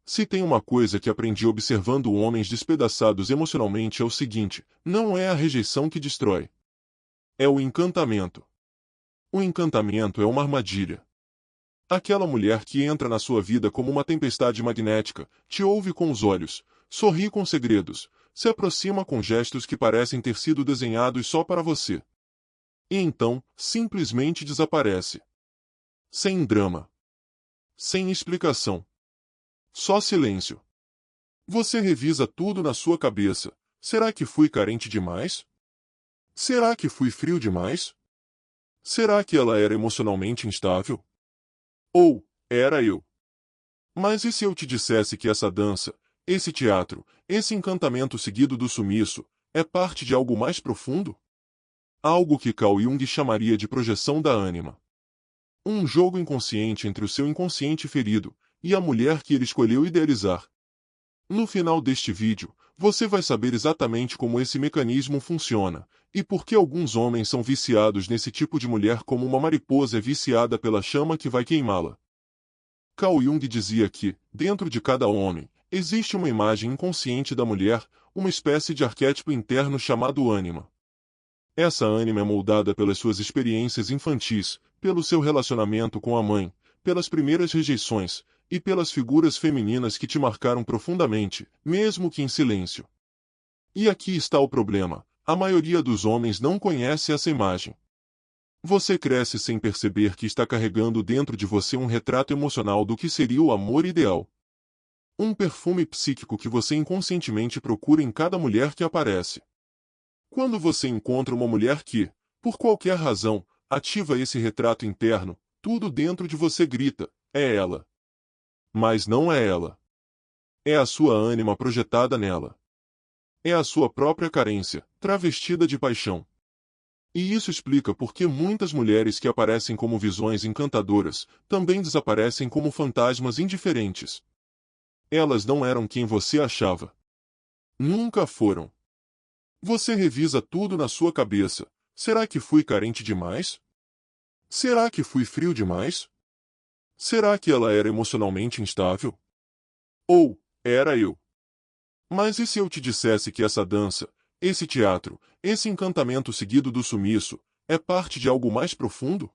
Se tem uma coisa que aprendi observando homens despedaçados emocionalmente é o seguinte: não é a rejeição que destrói. É o encantamento. O encantamento é uma armadilha. Aquela mulher que entra na sua vida como uma tempestade magnética, te ouve com os olhos, sorri com segredos, se aproxima com gestos que parecem ter sido desenhados só para você. E então, simplesmente desaparece. Sem drama. Sem explicação. Só silêncio. Você revisa tudo na sua cabeça. Será que fui carente demais? Será que fui frio demais? Será que ela era emocionalmente instável? Ou, era eu? Mas e se eu te dissesse que essa dança, esse teatro, esse encantamento seguido do sumiço, é parte de algo mais profundo? Algo que Carl Jung chamaria de projeção da ânima. Um jogo inconsciente entre o seu inconsciente ferido e a mulher que ele escolheu idealizar. No final deste vídeo, você vai saber exatamente como esse mecanismo funciona, e por que alguns homens são viciados nesse tipo de mulher como uma mariposa é viciada pela chama que vai queimá-la. Carl Jung dizia que, dentro de cada homem, existe uma imagem inconsciente da mulher, uma espécie de arquétipo interno chamado ânima. Essa ânima é moldada pelas suas experiências infantis, pelo seu relacionamento com a mãe, pelas primeiras rejeições, e pelas figuras femininas que te marcaram profundamente, mesmo que em silêncio. E aqui está o problema: a maioria dos homens não conhece essa imagem. Você cresce sem perceber que está carregando dentro de você um retrato emocional do que seria o amor ideal. Um perfume psíquico que você inconscientemente procura em cada mulher que aparece. Quando você encontra uma mulher que, por qualquer razão, ativa esse retrato interno, tudo dentro de você grita: é ela. Mas não é ela. É a sua ânima projetada nela. É a sua própria carência, travestida de paixão. E isso explica por que muitas mulheres que aparecem como visões encantadoras, também desaparecem como fantasmas indiferentes. Elas não eram quem você achava. Nunca foram. Você revisa tudo na sua cabeça. Será que fui carente demais? Será que fui frio demais? Será que ela era emocionalmente instável? Ou, era eu? Mas e se eu te dissesse que essa dança, esse teatro, esse encantamento seguido do sumiço, é parte de algo mais profundo?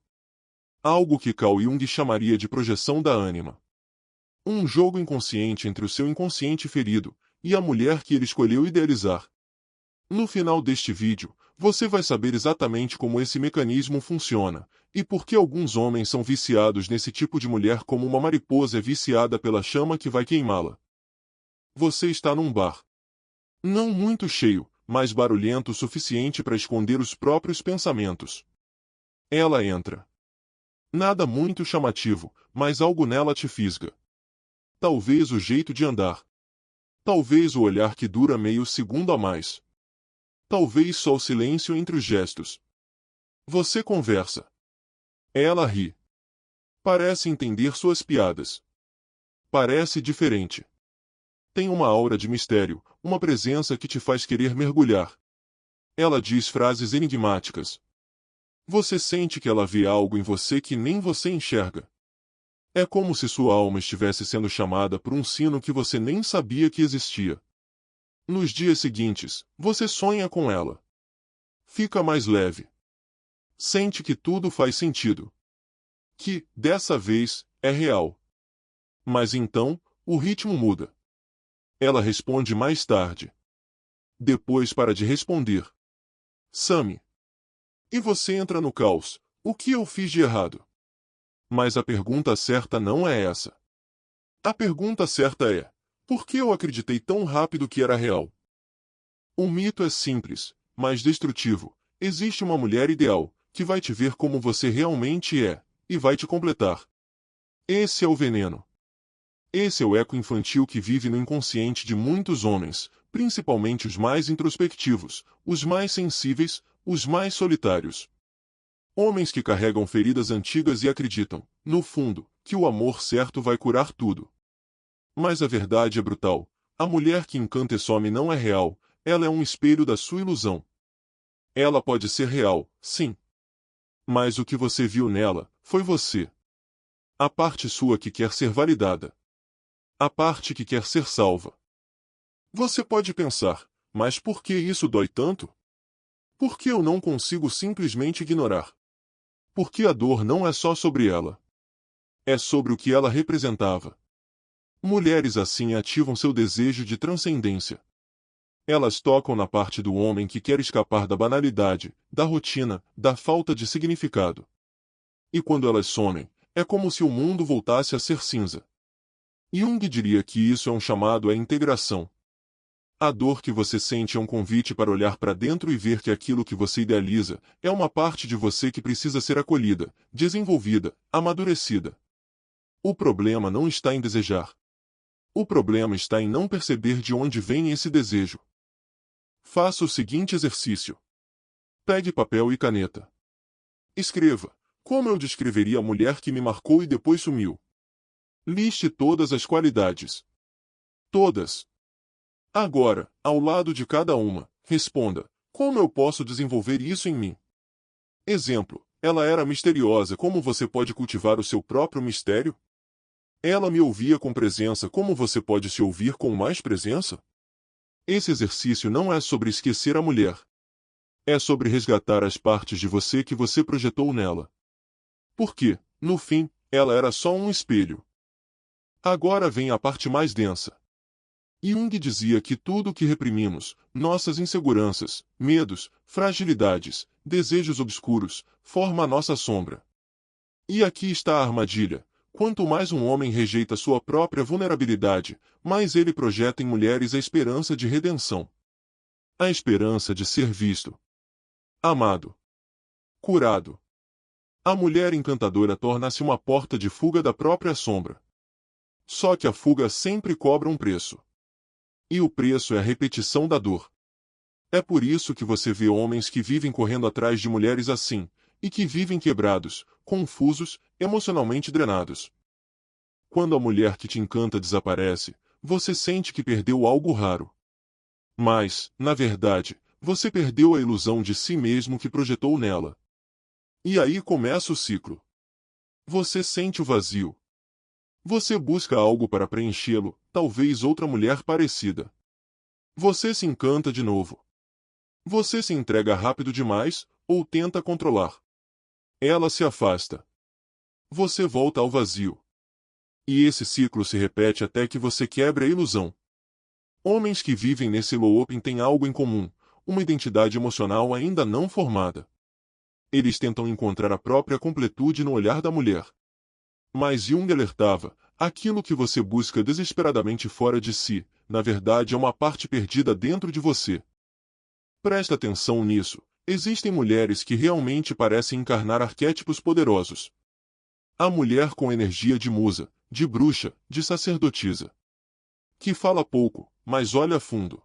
Algo que Carl Jung chamaria de projeção da ânima. Um jogo inconsciente entre o seu inconsciente ferido e a mulher que ele escolheu idealizar. No final deste vídeo, você vai saber exatamente como esse mecanismo funciona, e por que alguns homens são viciados nesse tipo de mulher como uma mariposa é viciada pela chama que vai queimá-la. Você está num bar. Não muito cheio, mas barulhento o suficiente para esconder os próprios pensamentos. Ela entra. Nada muito chamativo, mas algo nela te fisga. Talvez o jeito de andar. Talvez o olhar que dura meio segundo a mais. Talvez só o silêncio entre os gestos. Você conversa. Ela ri. Parece entender suas piadas. Parece diferente. Tem uma aura de mistério, uma presença que te faz querer mergulhar. Ela diz frases enigmáticas. Você sente que ela vê algo em você que nem você enxerga. É como se sua alma estivesse sendo chamada por um sino que você nem sabia que existia. Nos dias seguintes, você sonha com ela. Fica mais leve. Sente que tudo faz sentido. Que, dessa vez, é real. Mas então, o ritmo muda. Ela responde mais tarde. Depois para de responder. Sammy. E você entra no caos. O que eu fiz de errado? Mas a pergunta certa não é essa. A pergunta certa é: por que eu acreditei tão rápido que era real? O mito é simples, mas destrutivo. Existe uma mulher ideal, que vai te ver como você realmente é, e vai te completar. Esse é o veneno. Esse é o eco infantil que vive no inconsciente de muitos homens, principalmente os mais introspectivos, os mais sensíveis, os mais solitários. Homens que carregam feridas antigas e acreditam, no fundo, que o amor certo vai curar tudo. Mas a verdade é brutal. A mulher que encanta esse homem não é real, ela é um espelho da sua ilusão. Ela pode ser real, sim. Mas o que você viu nela, foi você. A parte sua que quer ser validada. A parte que quer ser salva. Você pode pensar, mas por que isso dói tanto? Por que eu não consigo simplesmente ignorar? Porque a dor não é só sobre ela. É sobre o que ela representava. Mulheres assim ativam seu desejo de transcendência. Elas tocam na parte do homem que quer escapar da banalidade, da rotina, da falta de significado. E quando elas somem, é como se o mundo voltasse a ser cinza. Jung diria que isso é um chamado à integração. A dor que você sente é um convite para olhar para dentro e ver que aquilo que você idealiza é uma parte de você que precisa ser acolhida, desenvolvida, amadurecida. O problema não está em desejar. O problema está em não perceber de onde vem esse desejo. Faça o seguinte exercício. Pegue papel e caneta. Escreva: como eu descreveria a mulher que me marcou e depois sumiu? Liste todas as qualidades. Todas. Agora, ao lado de cada uma, responda: como eu posso desenvolver isso em mim? Exemplo: ela era misteriosa. Como você pode cultivar o seu próprio mistério? Ela me ouvia com presença. Como você pode se ouvir com mais presença? Esse exercício não é sobre esquecer a mulher. É sobre resgatar as partes de você que você projetou nela. Porque, no fim, ela era só um espelho. Agora vem a parte mais densa. Jung dizia que tudo o que reprimimos, nossas inseguranças, medos, fragilidades, desejos obscuros, forma a nossa sombra. E aqui está a armadilha. Quanto mais um homem rejeita sua própria vulnerabilidade, mais ele projeta em mulheres a esperança de redenção. A esperança de ser visto, amado, curado. A mulher encantadora torna-se uma porta de fuga da própria sombra. Só que a fuga sempre cobra um preço. E o preço é a repetição da dor. É por isso que você vê homens que vivem correndo atrás de mulheres assim, e que vivem quebrados, confusos, emocionalmente drenados. Quando a mulher que te encanta desaparece, você sente que perdeu algo raro. Mas, na verdade, você perdeu a ilusão de si mesmo que projetou nela. E aí começa o ciclo. Você sente o vazio. Você busca algo para preenchê-lo, talvez outra mulher parecida. Você se encanta de novo. Você se entrega rápido demais, ou tenta controlar. Ela se afasta. Você volta ao vazio. E esse ciclo se repete até que você quebre a ilusão. Homens que vivem nesse looping têm algo em comum, uma identidade emocional ainda não formada. Eles tentam encontrar a própria completude no olhar da mulher. Mas Jung alertava, aquilo que você busca desesperadamente fora de si, na verdade é uma parte perdida dentro de você. Presta atenção nisso, existem mulheres que realmente parecem encarnar arquétipos poderosos. A mulher com energia de musa, de bruxa, de sacerdotisa. Que fala pouco, mas olha fundo.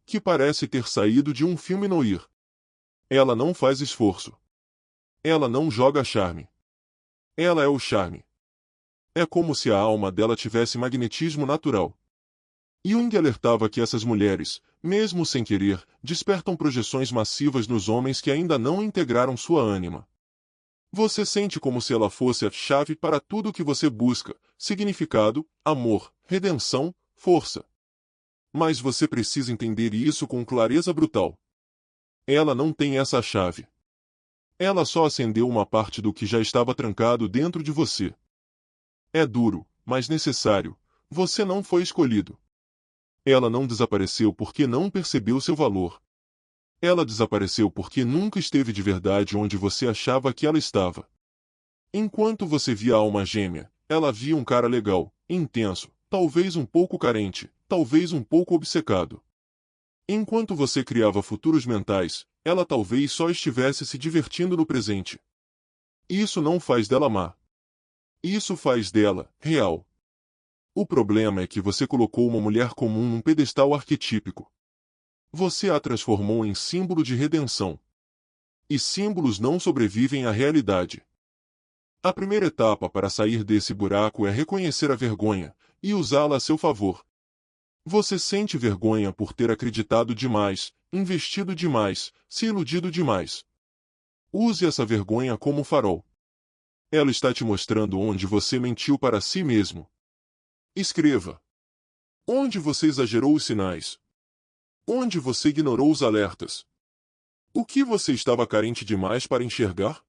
Que parece ter saído de um filme noir. Ela não faz esforço. Ela não joga charme. Ela é o charme. É como se a alma dela tivesse magnetismo natural. Jung alertava que essas mulheres, mesmo sem querer, despertam projeções massivas nos homens que ainda não integraram sua ânima. Você sente como se ela fosse a chave para tudo o que você busca: significado, amor, redenção, força. Mas você precisa entender isso com clareza brutal. Ela não tem essa chave. Ela só acendeu uma parte do que já estava trancado dentro de você. É duro, mas necessário. Você não foi escolhido. Ela não desapareceu porque não percebeu seu valor. Ela desapareceu porque nunca esteve de verdade onde você achava que ela estava. Enquanto você via a alma gêmea, ela via um cara legal, intenso, talvez um pouco carente, talvez um pouco obcecado. Enquanto você criava futuros mentais, ela talvez só estivesse se divertindo no presente. Isso não faz dela má. Isso faz dela real. O problema é que você colocou uma mulher comum num pedestal arquetípico. Você a transformou em símbolo de redenção. E símbolos não sobrevivem à realidade. A primeira etapa para sair desse buraco é reconhecer a vergonha e usá-la a seu favor. Você sente vergonha por ter acreditado demais, investido demais, se iludido demais. Use essa vergonha como farol. Ela está te mostrando onde você mentiu para si mesmo. Escreva. Onde você exagerou os sinais? Onde você ignorou os alertas? O que você estava carente demais para enxergar?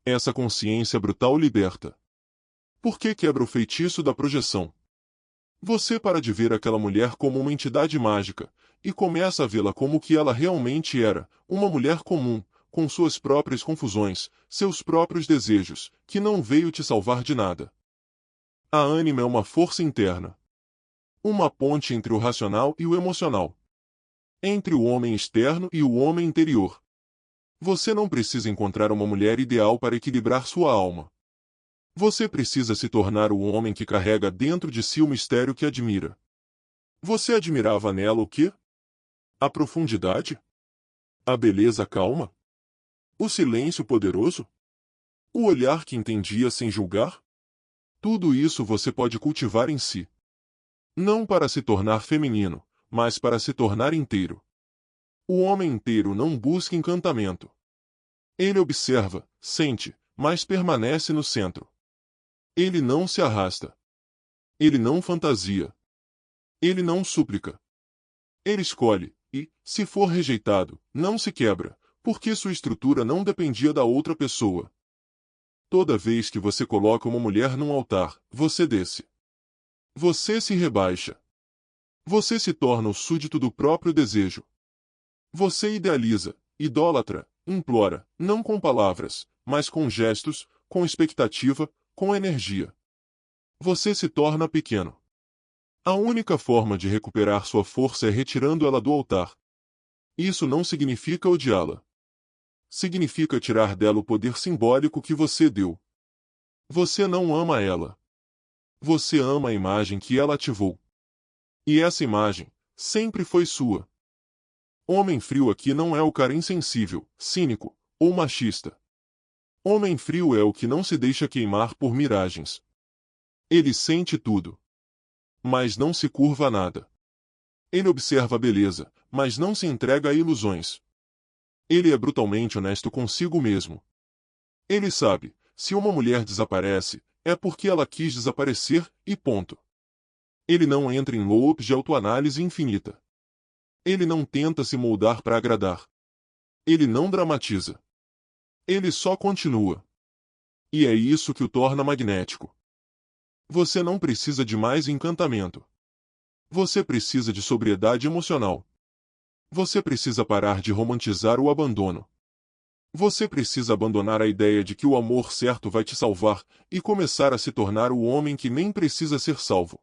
Essa consciência brutal liberta. Por que quebra o feitiço da projeção? Você para de ver aquela mulher como uma entidade mágica, e começa a vê-la como o que ela realmente era, uma mulher comum, com suas próprias confusões, seus próprios desejos, que não veio te salvar de nada. A ânima é uma força interna. Uma ponte entre o racional e o emocional. Entre o homem externo e o homem interior. Você não precisa encontrar uma mulher ideal para equilibrar sua alma. Você precisa se tornar o homem que carrega dentro de si o mistério que admira. Você admirava nela o quê? A profundidade? A beleza calma? O silêncio poderoso? O olhar que entendia sem julgar? Tudo isso você pode cultivar em si. Não para se tornar feminino, mas para se tornar inteiro. O homem inteiro não busca encantamento. Ele observa, sente, mas permanece no centro. Ele não se arrasta. Ele não fantasia. Ele não súplica. Ele escolhe, e, se for rejeitado, não se quebra, porque sua estrutura não dependia da outra pessoa. Toda vez que você coloca uma mulher num altar, você desce. Você se rebaixa. Você se torna o súdito do próprio desejo. Você idealiza, idólatra, implora, não com palavras, mas com gestos, com expectativa, com energia. Você se torna pequeno. A única forma de recuperar sua força é retirando ela do altar. Isso não significa odiá-la. Significa tirar dela o poder simbólico que você deu. Você não ama ela. Você ama a imagem que ela ativou. E essa imagem, sempre foi sua. Homem frio aqui não é o cara insensível, cínico, ou machista. Homem frio é o que não se deixa queimar por miragens. Ele sente tudo. Mas não se curva a nada. Ele observa a beleza, mas não se entrega a ilusões. Ele é brutalmente honesto consigo mesmo. Ele sabe, se uma mulher desaparece, é porque ela quis desaparecer, e ponto. Ele não entra em loops de autoanálise infinita. Ele não tenta se moldar para agradar. Ele não dramatiza. Ele só continua. E é isso que o torna magnético. Você não precisa de mais encantamento. Você precisa de sobriedade emocional. Você precisa parar de romantizar o abandono. Você precisa abandonar a ideia de que o amor certo vai te salvar e começar a se tornar o homem que nem precisa ser salvo.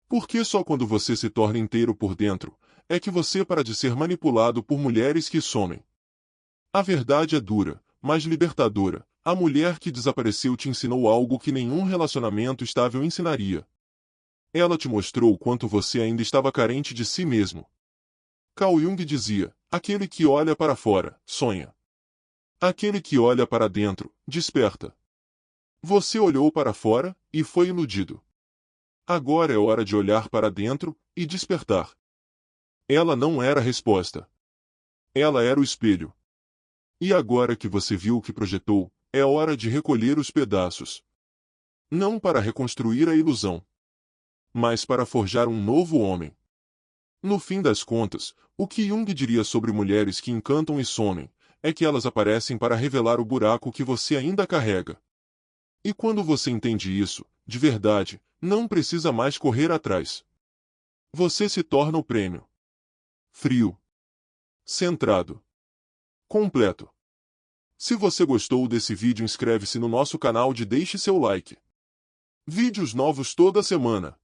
Porque só quando você se torna inteiro por dentro, é que você para de ser manipulado por mulheres que somem. A verdade é dura, mas libertadora. A mulher que desapareceu te ensinou algo que nenhum relacionamento estável ensinaria. Ela te mostrou o quanto você ainda estava carente de si mesmo. Carl Jung dizia, aquele que olha para fora, sonha. Aquele que olha para dentro, desperta. Você olhou para fora, e foi iludido. Agora é hora de olhar para dentro, e despertar. Ela não era a resposta. Ela era o espelho. E agora que você viu o que projetou, é hora de recolher os pedaços. Não para reconstruir a ilusão, mas para forjar um novo homem. No fim das contas, o que Jung diria sobre mulheres que encantam e somem, é que elas aparecem para revelar o buraco que você ainda carrega. E quando você entende isso, de verdade, não precisa mais correr atrás. Você se torna o prêmio. Frio. Centrado. Completo. Se você gostou desse vídeo, inscreve-se no nosso canal e deixe seu like. Vídeos novos toda semana.